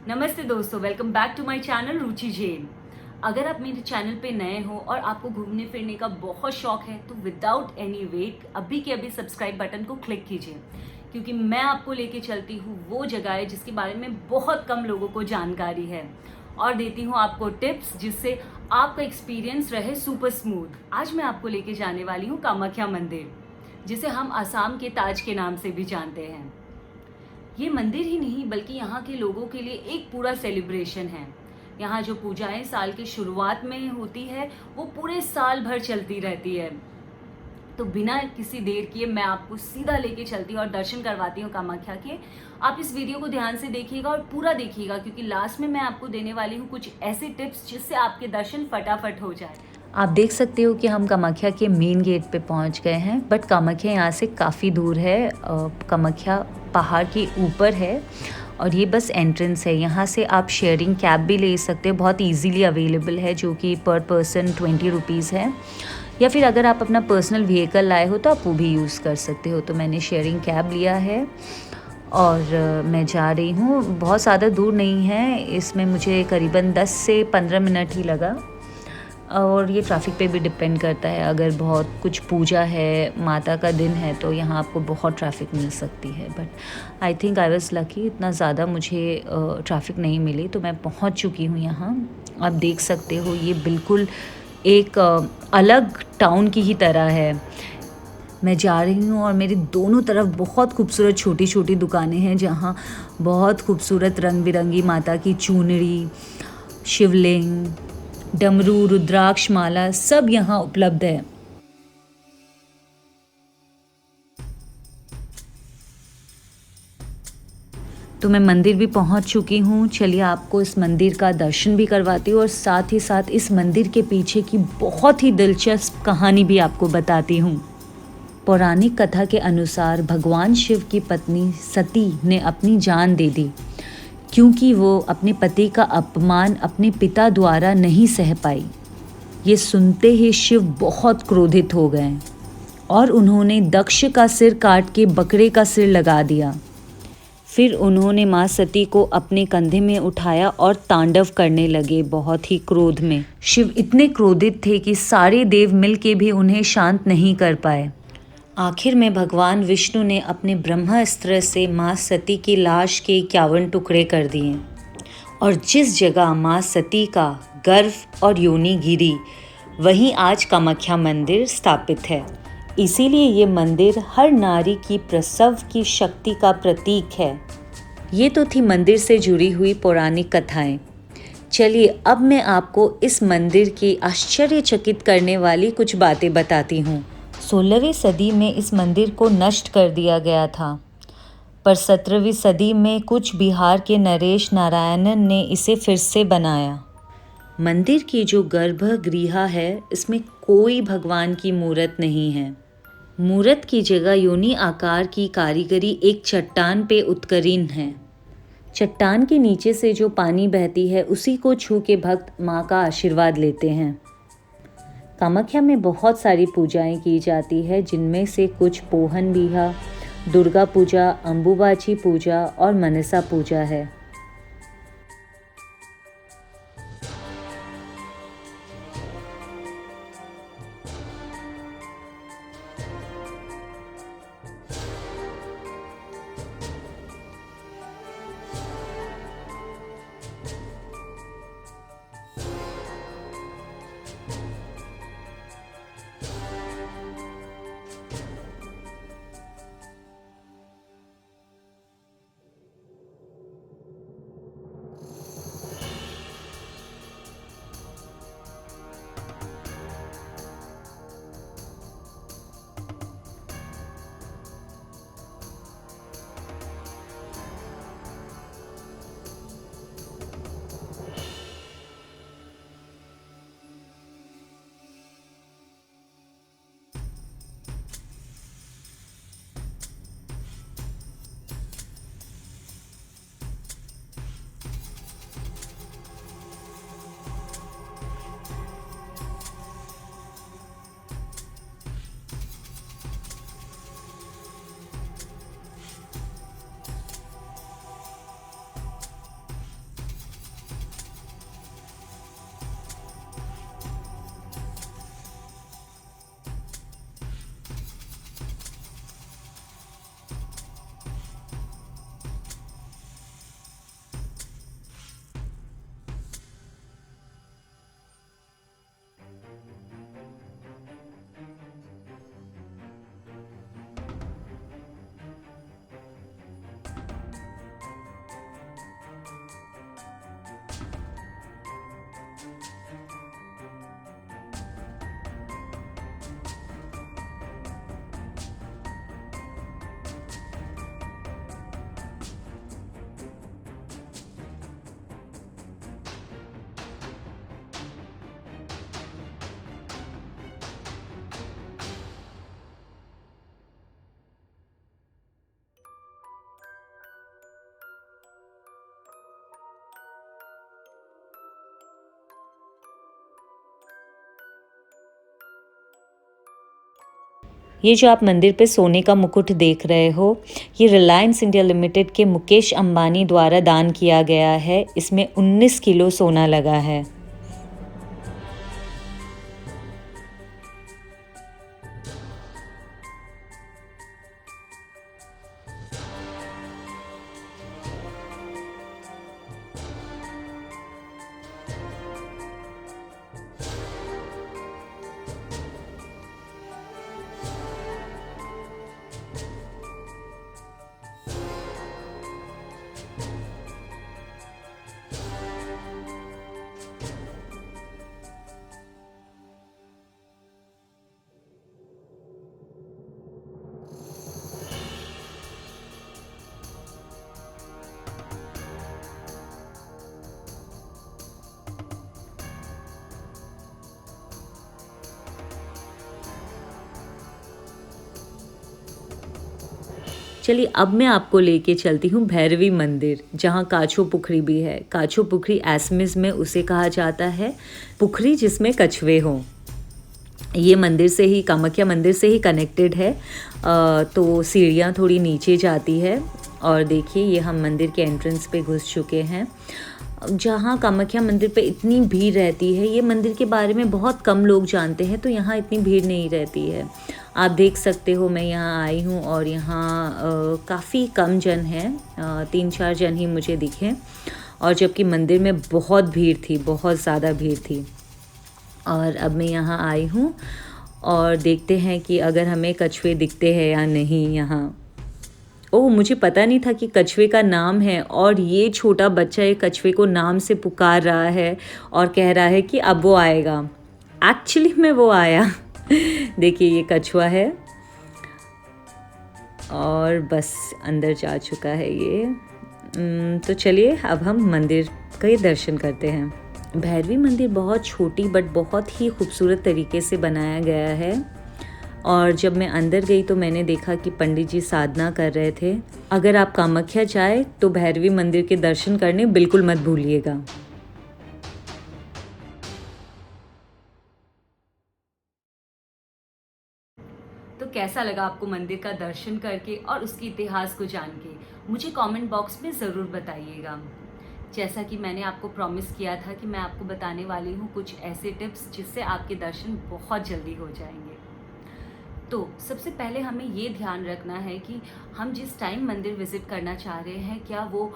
नमस्ते दोस्तों, welcome back to my channel Ruchi Jain. अगर आप मेरे चैनल पे नए हो और आपको घूमने फिरने का बहुत शौक है तो विदाउट एनी वेट अभी के अभी सब्सक्राइब बटन को क्लिक कीजिए, क्योंकि मैं आपको लेके चलती हूँ वो जगह है जिसके बारे में बहुत कम लोगों को जानकारी है और देती हूँ आपको टिप्स जिससे आपका एक्सपीरियंस रहे सुपर स्मूथ। आज मैं आपको लेके जाने वाली हूँ कामाख्या मंदिर, जिसे हम असम के ताज के नाम से भी जानते हैं। ये मंदिर ही नहीं बल्कि यहाँ के लोगों के लिए एक पूरा सेलिब्रेशन है। यहाँ जो पूजाएं साल के शुरुआत में होती है वो पूरे साल भर चलती रहती है। तो बिना किसी देर किए मैं आपको सीधा लेके चलती हूँ और दर्शन करवाती हूँ कामाख्या के। आप इस वीडियो को ध्यान से देखिएगा और पूरा देखिएगा, क्योंकि लास्ट में मैं आपको देने वाली हूँ कुछ ऐसे टिप्स जिससे आपके दर्शन फटाफट हो जाए। आप देख सकते हो कि हम कामाख्या के मेन गेट पे पहुंच गए हैं, बट कामाख्या यहाँ से काफ़ी दूर है। कामाख्या पहाड़ के ऊपर है और ये बस एंट्रेंस है। यहाँ से आप शेयरिंग कैब भी ले सकते हो, बहुत इजीली अवेलेबल है, जो कि पर पर्सन 20 रुपीज़ है। या फिर अगर आप अपना पर्सनल व्हीकल लाए हो तो आप वो भी यूज़ कर सकते हो। तो मैंने शेयरिंग कैब लिया है और मैं जा रही हूँ। बहुत ज़्यादा दूर नहीं है, इसमें मुझे करीबन 10 से 15 मिनट ही लगा। और ये ट्रैफिक पे भी डिपेंड करता है। अगर बहुत कुछ पूजा है, माता का दिन है, तो यहाँ आपको बहुत ट्रैफिक मिल सकती है। But I think I was lucky, इतना ज़्यादा मुझे ट्रैफिक नहीं मिली, तो मैं पहुँच चुकी हूँ यहाँ। आप देख सकते हो ये बिल्कुल एक अलग टाउन की ही तरह है। मैं जा रही हूँ और मेरी दोनों तरफ बहुत खूबसूरत छोटी छोटी दुकानें हैं, जहाँ बहुत खूबसूरत रंग बिरंगी माता की चूनरी, शिवलिंग, डमरू, रुद्राक्ष माला सब यहाँ उपलब्ध है। तो मैं मंदिर भी पहुँच चुकी हूँ। चलिए आपको इस मंदिर का दर्शन भी करवाती हूँ और साथ ही साथ इस मंदिर के पीछे की बहुत ही दिलचस्प कहानी भी आपको बताती हूँ। पौराणिक कथा के अनुसार भगवान शिव की पत्नी सती ने अपनी जान दे दी, क्योंकि वो अपने पति का अपमान अपने पिता द्वारा नहीं सह पाई। ये सुनते ही शिव बहुत क्रोधित हो गए और उन्होंने दक्ष का सिर काट के बकरे का सिर लगा दिया। फिर उन्होंने माँ सती को अपने कंधे में उठाया और तांडव करने लगे, बहुत ही क्रोध में। शिव इतने क्रोधित थे कि सारे देव मिलके भी उन्हें शांत नहीं कर पाए। आखिर में भगवान विष्णु ने अपने ब्रह्मास्त्र से माँ सती की लाश के 51 टुकड़े कर दिए और जिस जगह माँ सती का गर्भ और योनि गिरी, वहीं आज कामाख्या मंदिर स्थापित है। इसीलिए ये मंदिर हर नारी की प्रसव की शक्ति का प्रतीक है। ये तो थी मंदिर से जुड़ी हुई पौराणिक कथाएं। चलिए अब मैं आपको इस मंदिर की आश्चर्यचकित करने वाली कुछ बातें बताती हूँ। 16वीं सदी में इस मंदिर को नष्ट कर दिया गया था, पर 17वीं सदी में कुछ बिहार के नरेश नारायणन ने इसे फिर से बनाया। मंदिर की जो गर्भगृह है, इसमें कोई भगवान की मूर्त नहीं है। मूर्त की जगह योनि आकार की कारीगरी एक चट्टान पे उत्कीर्ण है। चट्टान के नीचे से जो पानी बहती है, उसी को छू के भक्त माँ का आशीर्वाद लेते हैं। कामाख्या में बहुत सारी पूजाएं की जाती है, जिनमें से कुछ पोहन बिहा, दुर्गा पूजा, अम्बुबाची पूजा और मनसा पूजा है। ये जो आप मंदिर पे सोने का मुकुट देख रहे हो, ये रिलायंस इंडिया लिमिटेड के मुकेश अंबानी द्वारा दान किया गया है। इसमें 19 किलो सोना लगा है। चलिए अब मैं आपको लेके चलती हूँ भैरवी मंदिर, जहाँ काछो पुखरी भी है। काछो पुखरी असमीज में उसे कहा जाता है पुखरी जिसमें कछुए हों। ये मंदिर से ही, कामाख्या मंदिर से ही कनेक्टेड है। तो सीढ़ियाँ थोड़ी नीचे जाती है और देखिए ये हम मंदिर के एंट्रेंस पे घुस चुके हैं। जहाँ कामाख्या मंदिर पे इतनी भीड़ रहती है, ये मंदिर के बारे में बहुत कम लोग जानते हैं, तो यहाँ इतनी भीड़ नहीं रहती है। आप देख सकते हो मैं यहाँ आई हूँ और यहाँ काफ़ी कम जन हैं, 3-4 जन ही मुझे दिखे, और जबकि मंदिर में बहुत भीड़ थी, बहुत ज़्यादा भीड़ थी। और अब मैं यहाँ आई हूँ और देखते हैं कि अगर हमें कछुए दिखते हैं या नहीं यहाँ। ओह, मुझे पता नहीं था कि कछुए का नाम है, और ये छोटा बच्चा एक कछुए को नाम से पुकार रहा है और कह रहा है कि अब वो आएगा। एक्चुअली में वो आया। देखिए ये कछुआ है और बस अंदर जा चुका है ये। तो चलिए अब हम मंदिर के दर्शन करते हैं। भैरवी मंदिर बहुत छोटी बट बहुत ही खूबसूरत तरीके से बनाया गया है। और जब मैं अंदर गई तो मैंने देखा कि पंडित जी साधना कर रहे थे। अगर आप कामाख्या जाए तो भैरवी मंदिर के दर्शन करने बिल्कुल मत भूलिएगा। तो कैसा लगा आपको मंदिर का दर्शन करके और उसके इतिहास को जान के? मुझे कमेंट बॉक्स में ज़रूर बताइएगा। जैसा कि मैंने आपको प्रॉमिस किया था कि मैं आपको बताने वाली हूँ कुछ ऐसे टिप्स जिससे आपके दर्शन बहुत जल्दी हो जाएंगे। तो सबसे पहले हमें ये ध्यान रखना है कि हम जिस टाइम मंदिर विज़िट करना चाह रहे हैं, क्या वो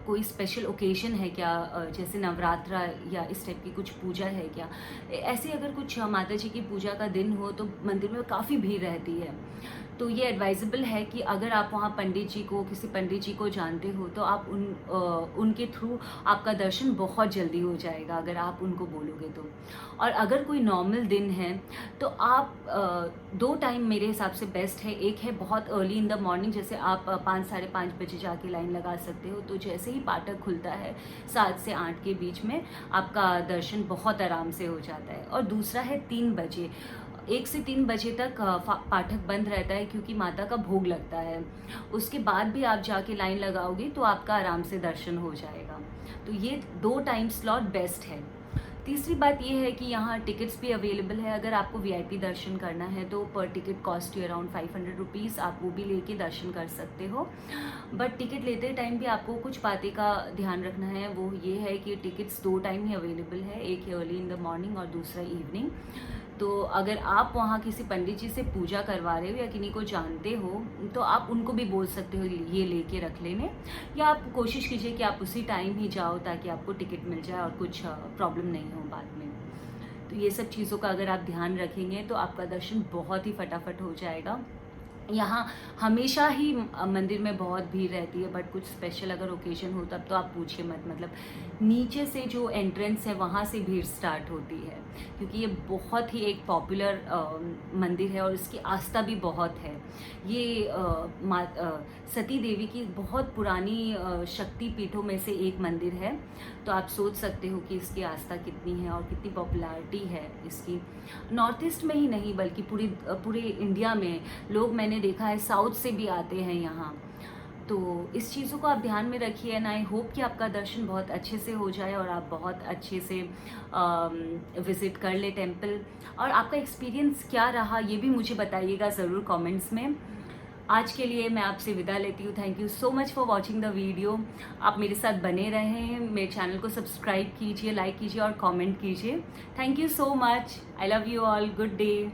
कोई स्पेशल ओकेजन है क्या, जैसे नवरात्रा या इस टाइप की कुछ पूजा है क्या। ऐसे अगर कुछ माता जी की पूजा का दिन हो तो मंदिर में काफ़ी भीड़ रहती है। तो ये एडवाइजेबल है कि अगर आप वहाँ पंडित जी को, किसी पंडित जी को जानते हो तो आप उनके थ्रू आपका दर्शन बहुत जल्दी हो जाएगा अगर आप उनको बोलोगे तो। और अगर कोई नॉर्मल दिन है तो आप 2 टाइम मेरे हिसाब से बेस्ट है। एक है बहुत अर्ली इन द मॉर्निंग, जैसे आप 5-5:30 बजे जाके लाइन लगा सकते हो, तो जैसे ही पाठक खुलता है 7 से 8 के बीच में आपका दर्शन बहुत आराम से हो जाता है। और दूसरा है 3 बजे, 1 से 3 बजे तक पाठक बंद रहता है क्योंकि माता का भोग लगता है। उसके बाद भी आप जाके लाइन लगाओगे तो आपका आराम से दर्शन हो जाएगा। तो ये 2 टाइम स्लॉट बेस्ट है। तीसरी बात ये है कि यहाँ टिकट्स भी अवेलेबल है। अगर आपको वीआईपी दर्शन करना है तो पर ticket cost you around 500 rupees, आप वो भी लेके दर्शन कर सकते हो। बट टिकट लेते टाइम भी आपको कुछ बातें का ध्यान रखना है। वो ये है कि टिकट्स 2 टाइम ही अवेलेबल है, एक है अर्ली इन द मॉर्निंग और दूसरा इवनिंग। तो अगर आप वहाँ किसी पंडित जी से पूजा करवा रहे हो या किन्हीं को जानते हो तो आप उनको भी बोल सकते हो ये लेके रख लेने, या आप कोशिश कीजिए कि आप उसी टाइम ही जाओ ताकि आपको टिकट मिल जाए और कुछ प्रॉब्लम नहीं हो बाद में। तो ये सब चीज़ों का अगर आप ध्यान रखेंगे तो आपका दर्शन बहुत ही फटाफट हो जाएगा। यहाँ हमेशा ही मंदिर में बहुत भीड़ रहती है, बट कुछ स्पेशल अगर ओकेजन हो तब तो आप पूछिए मत। मतलब नीचे से जो एंट्रेंस है वहाँ से भीड़ स्टार्ट होती है, क्योंकि ये बहुत ही एक पॉपुलर मंदिर है और इसकी आस्था भी बहुत है। ये सती देवी की बहुत पुरानी शक्ति पीठों में से एक मंदिर है। तो आप सोच सकते हो कि इसकी आस्था कितनी है और कितनी पॉपुलैरिटी है इसकी। नॉर्थ ईस्ट में ही नहीं बल्कि पूरे इंडिया में लोग, मैंने देखा है, साउथ से भी आते हैं यहाँ। तो इस चीज़ों को आप ध्यान में रखिए एंड आई होप कि आपका दर्शन बहुत अच्छे से हो जाए और आप बहुत अच्छे से विज़िट कर ले टेम्पल। और आपका एक्सपीरियंस क्या रहा ये भी मुझे बताइएगा ज़रूर कमेंट्स में। आज के लिए मैं आपसे विदा लेती हूँ। Thank you so much for watching the video. आप मेरे साथ बने रहें, मेरे चैनल को सब्सक्राइब कीजिए, लाइक कीजिए और कमेंट कीजिए। Thank you so much. I love you all. Good day.